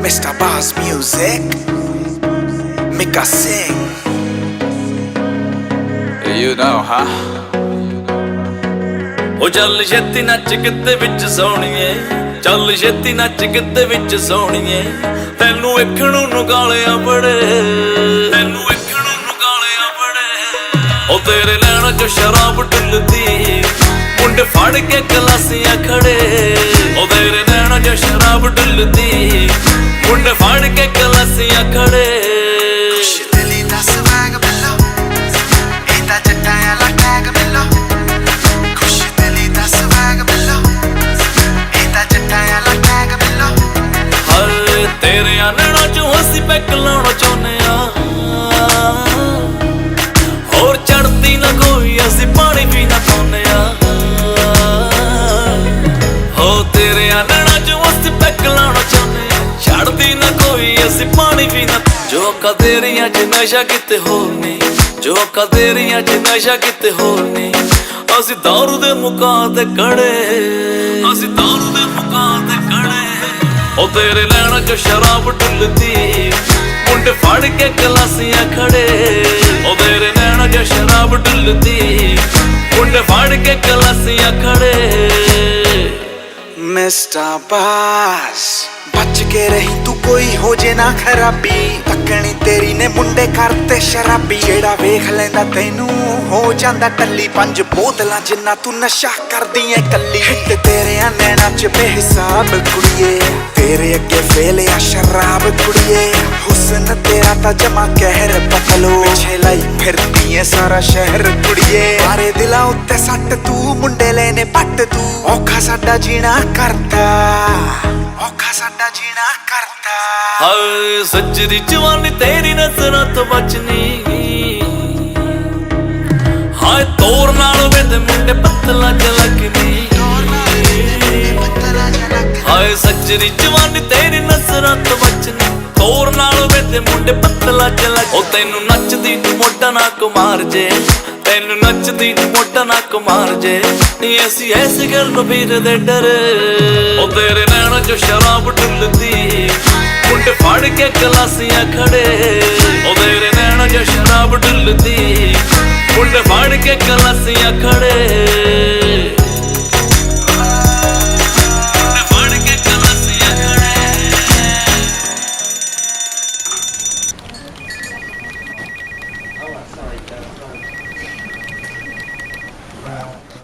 Mr. Boss Music, Mika Singh. You know, huh? ਉਹ ਚੱਲ ਛੇਤੀ ਨੱਚ ਕਿਤੇ ਵਿੱਚ ਸੋਹਣੀਏ, ਚੱਲ ਛੇਤੀ ਨੱਚ ਕਿਤੇ ਵਿੱਚ ਸੋਹਣੀਏ, ਤੈਨੂੰ ਵੇਖਣ ਨੂੰ ਨਗਾਲਿਆ ਬੜੇ, ਤੈਨੂੰ ਵੇਖਣ ਨੂੰ ਨਗਾਲਿਆ ਬੜੇ। ਉਹ ਤੇਰੇ ਲੈਣਾ ਚ ਸ਼ਰਾਬ ਡੁੱਲਦੀ, ਮੁੰਡੇ ਫੜ ਕੇ ਗਲਾਸੀਆਂ ਖੜੇ। ਉਹ ਤੇਰੇ ਲੈਣਾ ਚ ਸ਼ਰਾਬ ਡੁੱਲਦੀ, ਮੁੰਡੇ ਫੜ ਕੇ ਗਲਾਸੀਆਂ ਖੜੇ। ਤੇਰਿਆਂ ਨੈਣਾਂ ਚੋਂ ਅਸੀਂ ਪੈਕ ਲਾਉਣਾ ਚਾਹੁੰਦੇ ਆ, ਹੋਰ ਚੜਦੀ ਨਾ ਕੋਈ ਅਸੀਂ ਪਾਣੀ ਵੀ ਨਾ ਪਾਉਂਦੇ ਆ। ਹੋ ਤੇਰਿਆਂ ਨੈਣਾਂ ਚੋਂ ਅਸੀਂ ਪੈਕ ਲਾਉਣਾ ਚਾਹੁੰਦੇ ਆ, ਛੱਡਦੀ ਨਾ ਕੋਈ ਅਸੀਂ ਪਾਣੀ ਵੀ ਨਾ। ਜੋ ਅੱਖਾਂ ਤੇਰੀਆਂ 'ਚ ਨਸ਼ਾ ਕਿਤੇ ਹੋਰ ਨਹੀਂ, ਜੋ ਅੱਖਾਂ ਤੇਰੀਆਂ 'ਚ ਨਸ਼ਾ ਕਿਤੇ ਹੋਰ ਨਹੀਂ। ਅਸੀਂ ਦਾਰੂ ਦੇ ਮੁਕਾਮ ਤੇ ਖੜੇ, ਅਸੀਂ ਦਾਰੂ ਦੇ ਮੁਕਾਮ ਤੇ ਖੜੇ। ਉਹ ਤੇਰੇ ਲੈਣਾ ਚ ਸ਼ਰਾਬ ਡੁੱਲਦੀ, ਮੁੰਡੇ ਫੜ ਕੇ ਗਲਾਸੀਆਂ ਖੜੇ। ਉਹ ਤੇਰੇ ਲੈਣਾ ਚ ਸ਼ਰਾਬ ਡੁੱਲਦੀ, ਮੁੰਡੇ ਫੜ ਕੇ ਗਲਾਸੀਆਂ ਖੜੇ। Mr. Boss, बच के रही तू कोई हो जे ना खराबी, तकनी तेरी ने मुंडे करते शराबी। जेड़ा वेख लैंदा तैनू हो जांदा टल्ली, 5 बोतलां जिन्ना तू नशा करदी ऐ कल्ली। ते तेरे नैना च बेहिसाब कुड़िए, तेरे अगे फेल आ शराब कुड़िए। हुस्न तेरा ता जमा कहर पतलो, पिछे लाई फिरदी ऐ सारा शहर कुड़िए। मारे दिलां उत्ते सट तू, मुंडे लेने पट तू। औखा साडा जीना करता, औखा साडा जीना करता। हाय सच्चरी जवानी तेरी नजरां तो बचनी, हाय तोर नाल वेंदे मुंडे पत्तलां च लगनी। हाय सच्चरी जवानी तेरी नजरां तो बचनी, तोर नाल वेंदे मुंडे पत्तलां च लग। ओ तैनू नचदी नू मोटा ना कुमार जे, तैनू नचदी नू मोटा ना कुमार जे। नी असी ऐसी गल नू फिरदे डरे। ओ तेरे नैना चो शराब डुलदी, मुंडे फड़ के गलासियां खड़े। ओ तेरे नैना चो शराब डुलदी, मुंडे फड़ के गलासियां खड़े। Wow.